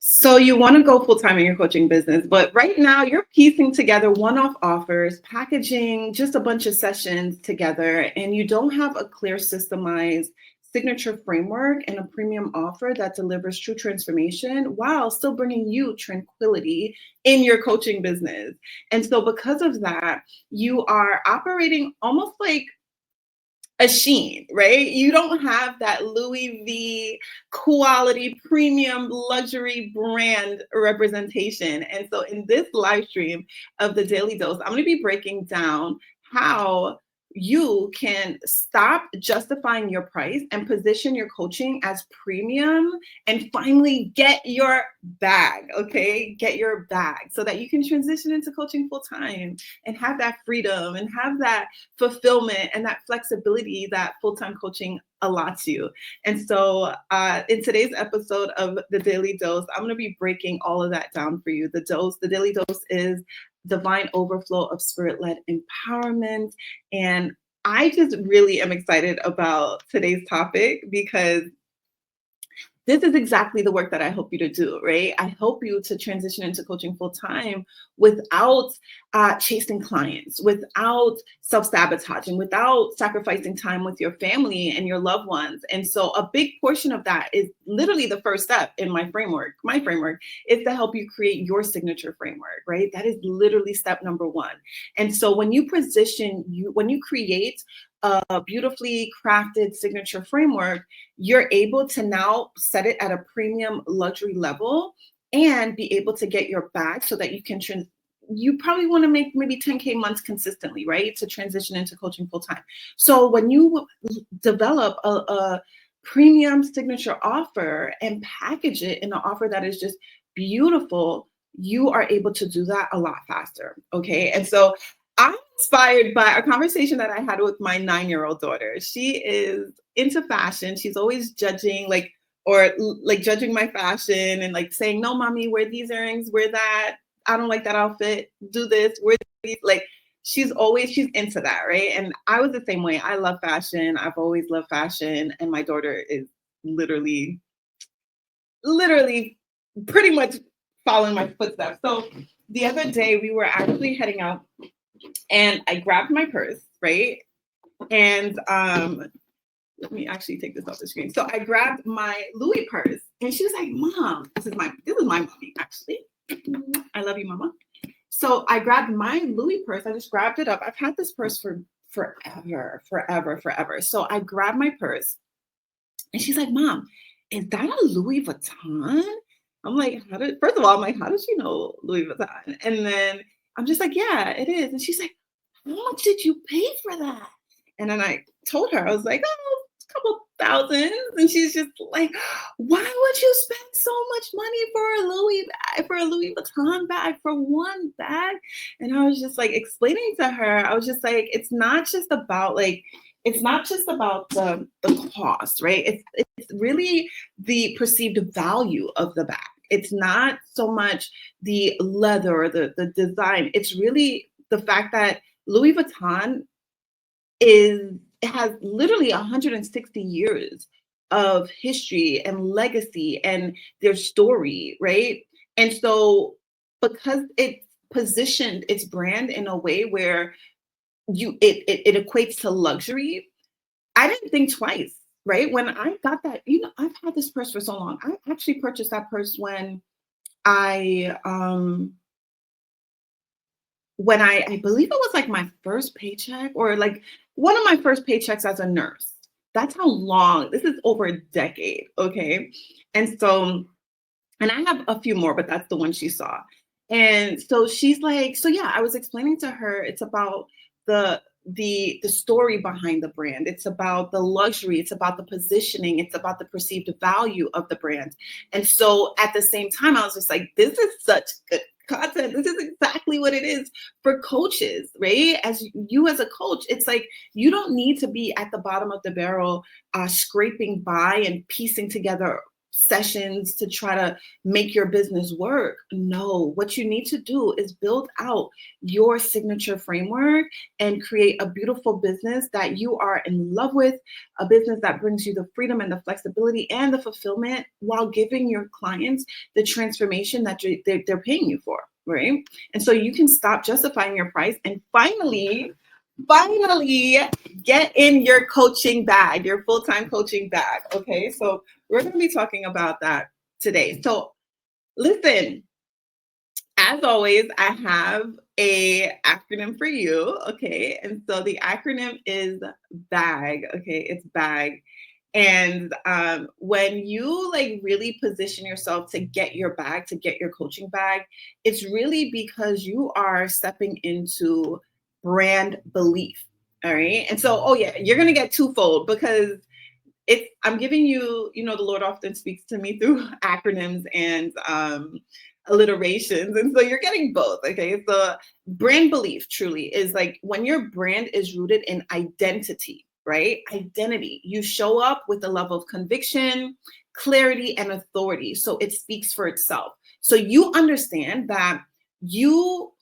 So you want to go full time in your coaching business, but right now you're piecing together one-off offers, packaging just a bunch of sessions together, and you don't have a clear systemized signature framework and a premium offer that delivers true transformation while still bringing you tranquility in your coaching business. And so because of that, you are operating almost like a Sheen, right? You don't have that Louis V quality premium luxury brand representation. And so in this live stream of the Daily Dose, I'm going to be breaking down how you can stop justifying your price and position your coaching as premium and finally get your bag, okay? Get your bag so that you can transition into coaching full time and have that freedom and have that fulfillment and that flexibility that full-time coaching allots you. And so in today's episode of the Daily Dose, I'm going to be breaking all of that down for you. The Daily Dose is divine overflow of spirit-led empowerment. And I just really am excited about today's topic because this is exactly the work that I hope you to do, right? I hope you to transition into coaching full time without chasing clients, without self-sabotaging, without sacrificing time with your family and your loved ones. And so a big portion of that is literally the first step in my framework. My framework is to help you create your signature framework, right? That is literally step number one. And so when you create a beautifully crafted signature framework, you're able to now set it at a premium luxury level and be able to get your bag so that you can you probably want to make maybe 10K months consistently, right? To transition into coaching full time. So when you develop a premium signature offer and package it in an offer that is just beautiful, you are able to do that a lot faster. Okay. And so I'm inspired by a conversation that I had with my 9-year-old daughter. She is into fashion. She's always judging, judging my fashion and like saying, no, mommy, wear these earrings, wear that. I don't like that outfit. Do this, wear these. Like she's into that, right? And I was the same way. I love fashion. I've always loved fashion. And my daughter is literally pretty much following my footsteps. So the other day we were actually heading out and I grabbed my purse, right? And let me actually take this off the screen. So I grabbed my Louis purse and she was like, Mom, this is my mommy, actually. I love you, Mama. So I grabbed my Louis purse. I just grabbed it up. I've had this purse for forever. So I grabbed my purse and she's like, Mom, is that a Louis Vuitton? I'm like, first of all, I'm like, how does she know Louis Vuitton? And then I'm just like, yeah, it is. And she's like, how much did you pay for that? And then I told her, I was like, oh, a couple thousand. And she's just like, why would you spend so much money for a Louis Vuitton bag, for one bag? And I was just like explaining to her, I was just like, it's not just about the cost, right? It's really the perceived value of the bag. It's not so much the leather or the design. It's really the fact that Louis Vuitton has literally 160 years of history and legacy and their story, right? And so because it positioned its brand in a way where it equates to luxury, I didn't think twice, right? When I got that, I've had this purse for so long. I actually purchased that purse when I believe it was like my first paycheck or like one of my first paychecks as a nurse. That's how long, this is over a decade, okay? And so, and I have a few more, but that's the one she saw. And so she's like, so yeah, I was explaining to her, it's about the story behind the brand. It's about the luxury. It's about the positioning. It's about the perceived value of the brand. And so at the same time, I was just like, this is such good content. This is exactly what it is for coaches, right? As a coach, it's like, you don't need to be at the bottom of the barrel, scraping by and piecing together sessions to try to make your business work. No, what you need to do is build out your signature framework and create a beautiful business that you are in love with, a business that brings you the freedom and the flexibility and the fulfillment while giving your clients the transformation that they're paying you for, right? And so you can stop justifying your price and finally get in your coaching bag, your full-time coaching bag. Okay, so we're going to be talking about that today. So listen, as always, I have a acronym for you. Okay, and so the acronym is B.A.G. Okay, it's B.A.G. And when you like really position yourself to get your bag, to get your coaching bag, it's really because you are stepping into brand belief. All right. And so, oh yeah, you're going to get twofold because I'm giving you, the Lord often speaks to me through acronyms and alliterations. And so you're getting both. Okay. So brand belief truly is like when your brand is rooted in identity, right? Identity. You show up with a level of conviction, clarity, and authority. So it speaks for itself. So you understand that your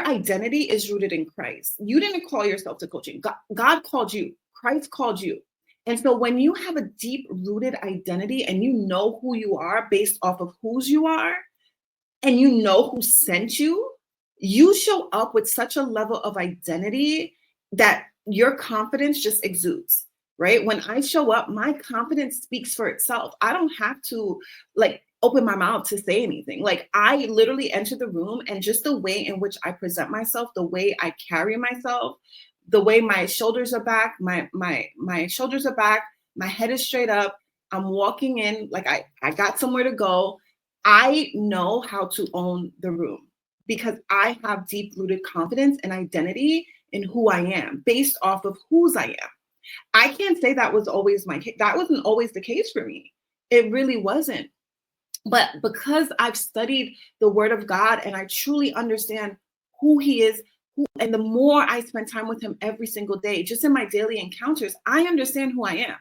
identity is rooted in Christ. You didn't call yourself to coaching. God called you. Christ called you. And so when you have a deep rooted identity and you know who you are based off of whose you are, and you know who sent you, you show up with such a level of identity that your confidence just exudes, right? When I show up, my confidence speaks for itself. I don't have to like open my mouth to say anything. Like I literally enter the room and just the way in which I present myself, the way I carry myself, the way my shoulders are back, my shoulders are back, my head is straight up. I'm walking in like I got somewhere to go. I know how to own the room because I have deep rooted confidence and identity in who I am based off of whose I am. I can't say that was always that wasn't always the case for me. It really wasn't. But because I've studied the word of God and I truly understand who he is, and the more I spend time with him every single day, just in my daily encounters, I understand who I am.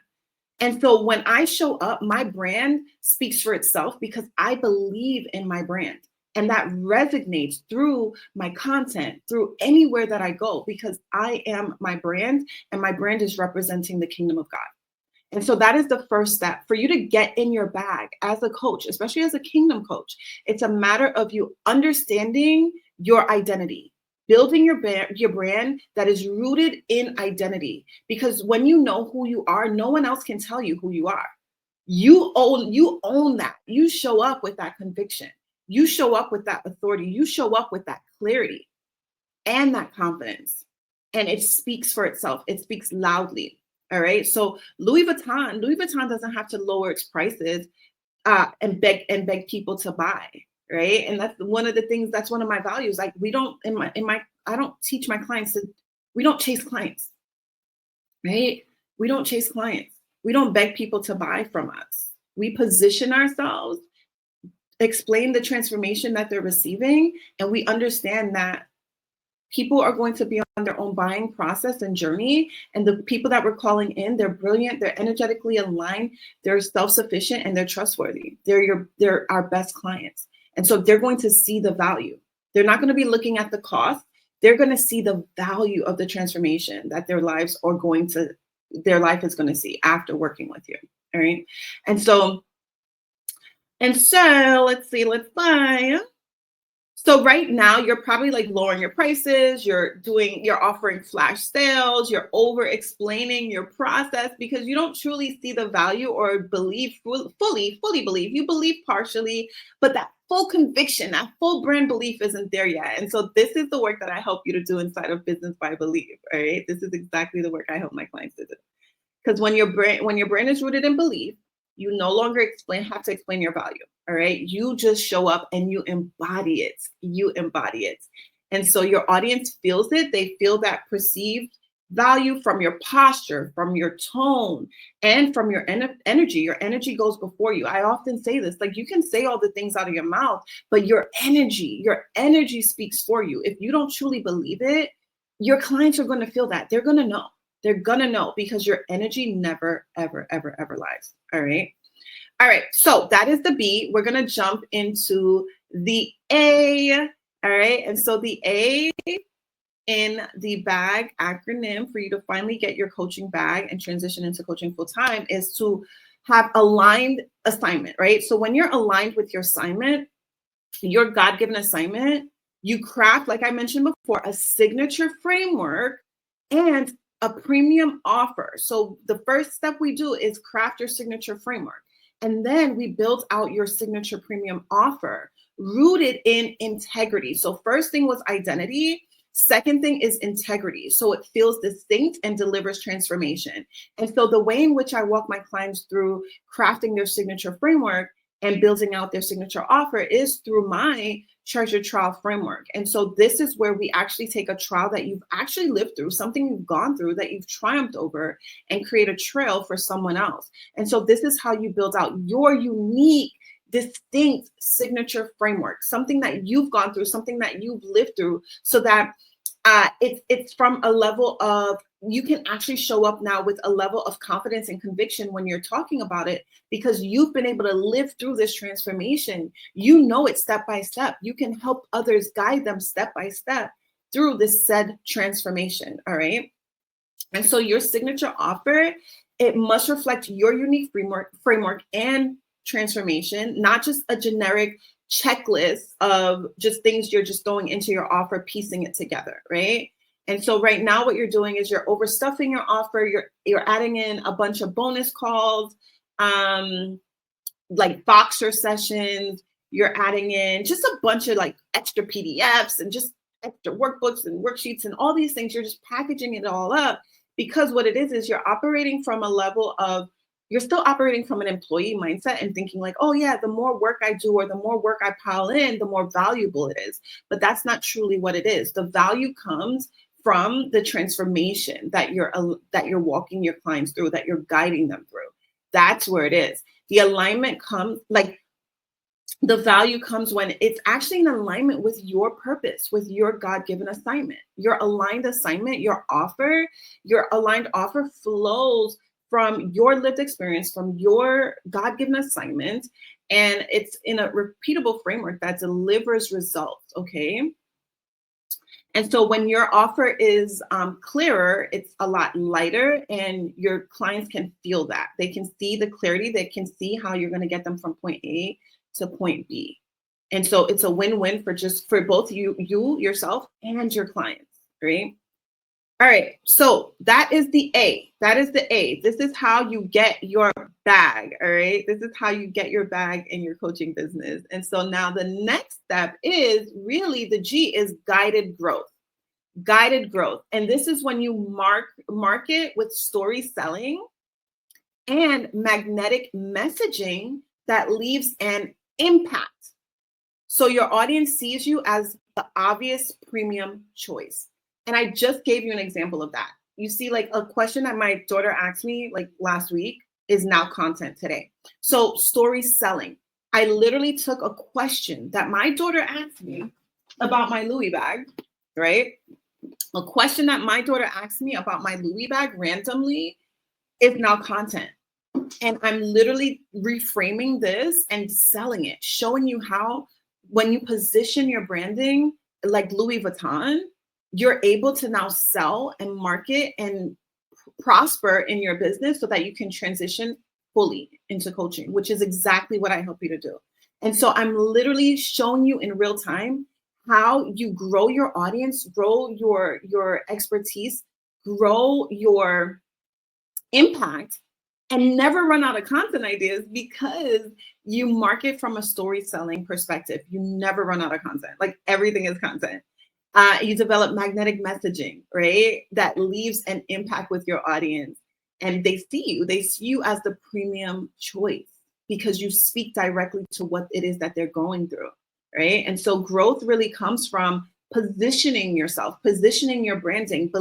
And so when I show up, my brand speaks for itself because I believe in my brand. And that resonates through my content, through anywhere that I go, because I am my brand and my brand is representing the kingdom of God. And so that is the first step for you to get in your bag as a coach, especially as a kingdom coach. It's a matter of you understanding your identity, building your brand that is rooted in identity. Because when you know who you are, no one else can tell you who you are. You own that. You show up with that conviction. You show up with that authority. You show up with that clarity and that confidence. And it speaks for itself. It speaks loudly. All right. So Louis Vuitton doesn't have to lower its prices and beg people to buy. Right. And that's one of the things, that's one of my values. Like we don't, I don't teach my clients we don't chase clients. Right. We don't chase clients. We don't beg people to buy from us. We position ourselves, explain the transformation that they're receiving, and we understand that people are going to be on their own buying process and journey. And the people that we're calling in, they're brilliant, they're energetically aligned, they're self-sufficient, and they're trustworthy. They're our best clients. And so they're going to see the value. They're not going to be looking at the cost. They're going to see the value of the transformation that their life is going to see after working with you. All right. And so let's buy. So right now you're probably like lowering your prices, you're offering flash sales, you're over explaining your process because you don't truly see the value or believe fully believe. You believe partially, but that full conviction, that full brand belief isn't there yet. And so this is the work that I help you to do inside of Business by Believe. All right. This is exactly the work I help my clients to do. Because when your brand is rooted in belief, you no longer have to explain your value. All right. You just show up and you embody it. You embody it. And so your audience feels it. They feel that perceived value from your posture, from your tone, and from your energy. Your energy goes before you. I often say this, like you can say all the things out of your mouth, but your energy speaks for you. If you don't truly believe it, your clients are going to feel that. They're going to know. They're going to know because your energy never, ever, ever, ever lies. All right. All right, so that is the B. We're going to jump into the A. All right, and so the A in the B.A.G acronym for you to finally get your coaching bag and transition into coaching full time is to have aligned assignment, right? So when you're aligned with your assignment, your God-given assignment, you craft, like I mentioned before, a signature framework and a premium offer. So the first step we do is craft your signature framework. And then we build out your signature premium offer rooted in integrity. So first thing was identity. Second thing is integrity. So it feels distinct and delivers transformation. And so the way in which I walk my clients through crafting their signature framework and building out their signature offer is through my treasure trial framework. And so this is where we actually take a trial that you've actually lived through, something you've gone through that you've triumphed over, and create a trail for someone else. And so this is how you build out your unique, distinct signature framework, something that you've gone through, something that you've lived through, so that it's from a level of, you can actually show up now with a level of confidence and conviction when you're talking about it, because you've been able to live through this transformation. You know it step by step. You can help others, guide them step by step through this said transformation. All right. And so your signature offer, it must reflect your unique framework and transformation, not just a generic checklist of just things you're just throwing into your offer, piecing it together, right? And so right now what you're doing is you're overstuffing your offer. You're adding in a bunch of bonus calls, like Boxer sessions. You're adding in just a bunch of like extra PDFs and just extra workbooks and worksheets and all these things. You're just packaging it all up, because what it is you're operating from a level of, you're still operating from an employee mindset and thinking like, oh yeah, the more work I do or the more work I pile in, the more valuable it is. But that's not truly what it is. The value comes from the transformation that you're walking your clients through, that you're guiding them through. That's where it is. The alignment comes, like the value comes when it's actually in alignment with your purpose, with your God-given assignment. Your aligned assignment, your aligned offer flows from your lived experience, from your God-given assignment, and it's in a repeatable framework that delivers results, okay? And so when your offer is clearer, it's a lot lighter, and your clients can feel that. They can see the clarity. They can see how you're going to get them from point A to point B. And so it's a win-win for both you yourself and your clients, right? All right, so that is the A. That is the A. This is how you get your bag, all right? This is how you get your bag in your coaching business. And so now the next step is really, the G is guided growth. Guided growth. And this is when you market with story selling and magnetic messaging that leaves an impact. So your audience sees you as the obvious premium choice. And I just gave you an example of that. You see, like a question that my daughter asked me like last week is now content today. So story selling. I literally took a question that my daughter asked me about my Louis bag, right? A question that my daughter asked me about my Louis bag randomly is now content. And I'm literally reframing this and selling it, showing you how when you position your branding like Louis Vuitton, you're able to now sell and market and prosper in your business so that you can transition fully into coaching, which is exactly what I help you to do. And so I'm literally showing you in real time how you grow your audience, grow your expertise, grow your impact, and never run out of content ideas, because you market from a story selling perspective. You never run out of content. Like everything is content. You develop magnetic messaging, right? That leaves an impact with your audience, and they see you as the premium choice because you speak directly to what it is that they're going through, right? And so growth really comes from positioning yourself, positioning your branding,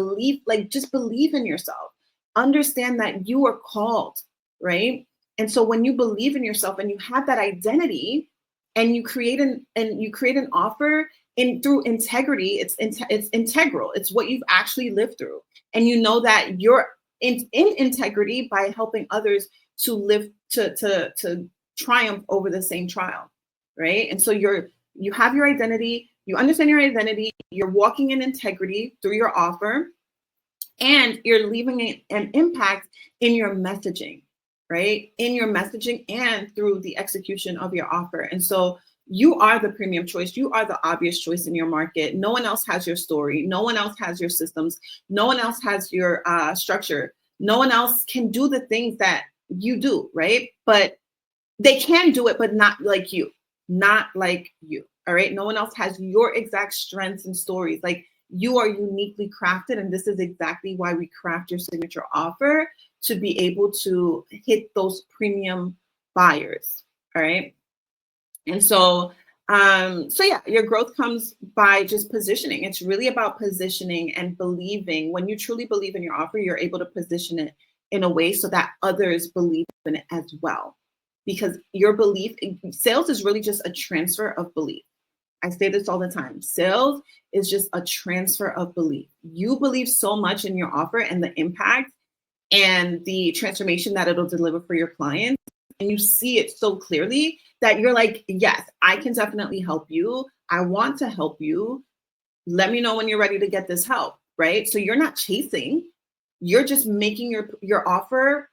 just believe in yourself, understand that you are called, right? And so when you believe in yourself and you have that identity, and you create an offer through integrity, it's integral. It's what you've actually lived through, and you know that you're in integrity by helping others to live to triumph over the same trial, right? And so you have your identity, you understand your identity, you're walking in integrity through your offer, and you're leaving an impact in your messaging, right? In your messaging and through the execution of your offer. And so you are the premium choice. You are the obvious choice in your market. No one else has your story. No one else has your systems. No one else has your structure. No one else can do the things that you do, right? But they can do it, but not like you. Not like you. All right. No one else has your exact strengths and stories. Like, you are uniquely crafted. And this is exactly why we craft your signature offer, to be able to hit those premium buyers. All right. And so, yeah, your growth comes by just positioning. It's really about positioning and believing. When you truly believe in your offer, you're able to position it in a way so that others believe in it as well. Because your belief, sales is really just a transfer of belief. I say this all the time. Sales is just a transfer of belief. You believe so much in your offer and the impact and the transformation that it'll deliver for your clients. And you see it so clearly that you're like, yes, I can definitely help you. I want to help you. Let me know when you're ready to get this help, right? So you're not chasing. You're just making your offer,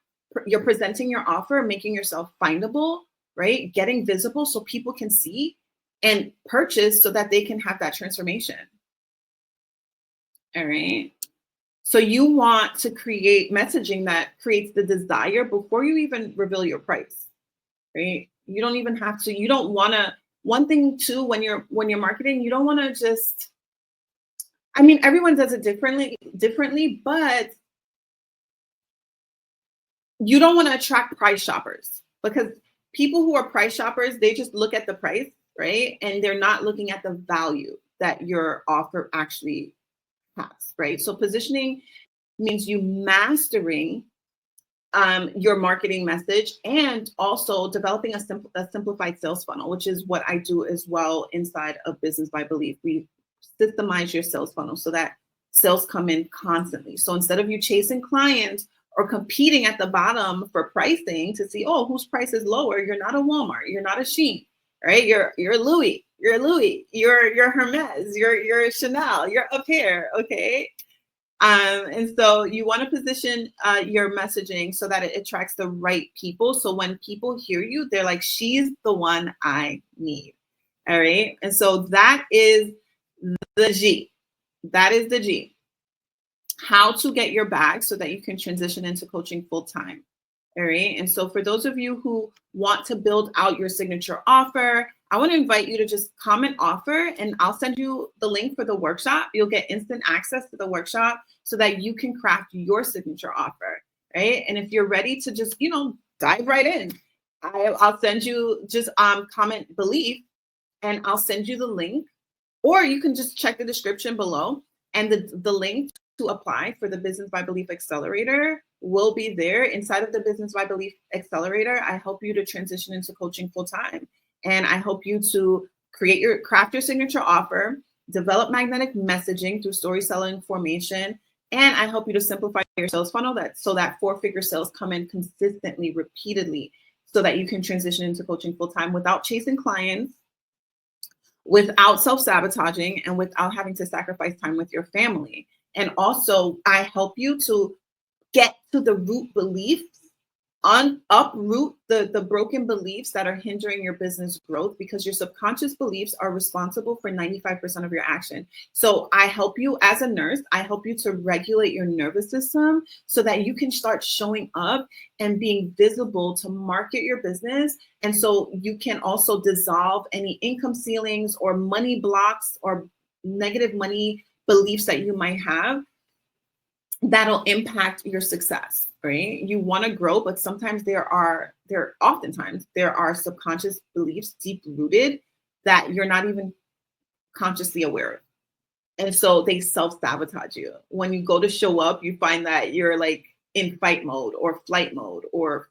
you're presenting your offer, making yourself findable, right? Getting visible so people can see and purchase so that they can have that transformation. All right. So you want to create messaging that creates the desire before you even reveal your price, right? You don't even have to, you don't want to, one thing too, when you're marketing, you don't want to just, I mean, everyone does it differently, but you don't want to attract price shoppers, because people who are price shoppers, they just look at the price, right? And they're not looking at the value that your offer actually has, right? So positioning means you mastering your marketing message, and also developing a simplified sales funnel, which is what I do as well inside of Business by Belief. We systemize your sales funnel so that sales come in constantly. So instead of you chasing clients or competing at the bottom for pricing to see, oh, whose price is lower, you're not a Walmart, you're not a Shein, right? You're Louis, you're Hermes, you're Chanel, you're up here, okay? And so you want to position your messaging so that it attracts the right people. So when people hear you, they're like, she's the one I need. All right. And so that is the G. That is the G. How to get your bag so that you can transition into coaching full time. All right. And so for those of you who want to build out your signature offer, I want to invite you to just comment offer, and I'll send you the link for the workshop. You'll get instant access to the workshop so that you can craft your signature offer, right? And if you're ready to just, dive right in, I'll send you just comment belief, and I'll send you the link, or you can just check the description below, and the link to apply for the Business by Belief Accelerator will be there. Inside of the Business by Belief Accelerator, I help you to transition into coaching full time. And I help you to craft your signature offer, develop magnetic messaging through story selling formation, and I help you to simplify your sales funnel so that 4-figure sales come in consistently, repeatedly, so that you can transition into coaching full time without chasing clients, without self-sabotaging, and without having to sacrifice time with your family. And also, I help you to get to the root beliefs, uproot the broken beliefs that are hindering your business growth, because your subconscious beliefs are responsible for 95% of your action. So I help you as a nurse, I help you to regulate your nervous system so that you can start showing up and being visible to market your business. And so you can also dissolve any income ceilings or money blocks or negative money beliefs that you might have that'll impact your success, right? You want to grow, but sometimes oftentimes there are subconscious beliefs deep rooted that you're not even consciously aware of. And so they self-sabotage you. When you go to show up, you find that you're like in fight mode or flight mode or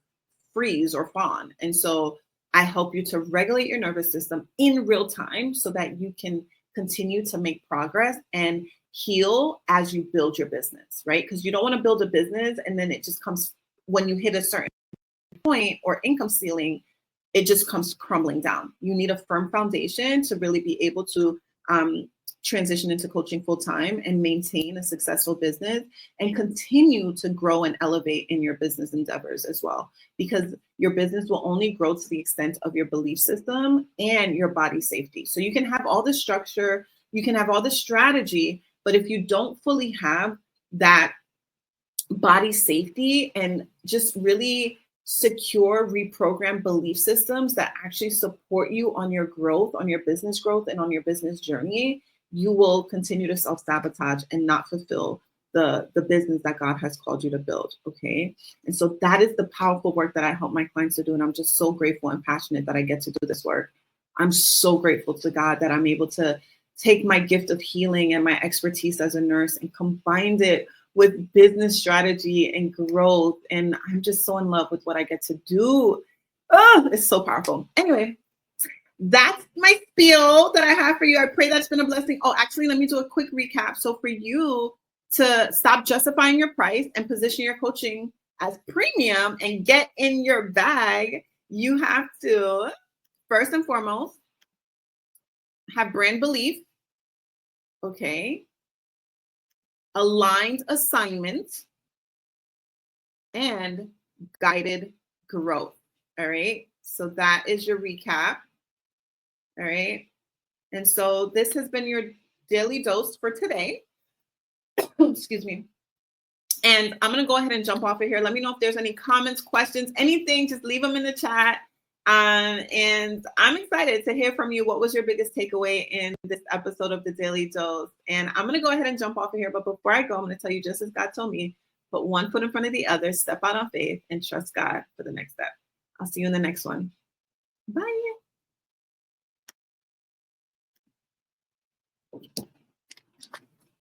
freeze or fawn. And so I help you to regulate your nervous system in real time so that you can continue to make progress and heal as you build your business, right? Because you don't want to build a business and then it just comes, when you hit a certain point or income ceiling, it just comes crumbling down. You need a firm foundation to really be able to transition into coaching full time and maintain a successful business and continue to grow and elevate in your business endeavors as well, because your business will only grow to the extent of your belief system and your body safety. So you can have all the structure, you can have all the strategy, but if you don't fully have that body safety and just really secure, reprogram belief systems that actually support you on your growth, on your business growth, and on your business journey, you will continue to self-sabotage and not fulfill the business that God has called you to build. Okay. And so that is the powerful work that I help my clients to do. And I'm just so grateful and passionate that I get to do this work. I'm so grateful to God that I'm able to take my gift of healing and my expertise as a nurse and combine it with business strategy and growth. And I'm just so in love with what I get to do. Oh, it's so powerful. Anyway, that's my spiel that I have for you. I pray that's been a blessing. Oh, actually, let me do a quick recap. So for you to stop justifying your price and position your coaching as premium and get in your bag, you have to, first and foremost, have brand belief. Okay. Aligned assignment and guided growth. All right. So that is your recap. All right. And so this has been your daily dose for today. Excuse me. And I'm going to go ahead and jump off of here. Let me know if there's any comments, questions, anything, just leave them in the chat. And I'm excited to hear from you. What was your biggest takeaway in this episode of the Daily Dose? And I'm going to go ahead and jump off of here. But before I go, I'm going to tell you, just as God told me, put one foot in front of the other, step out on faith, and trust God for the next step. I'll see you in the next one. Bye.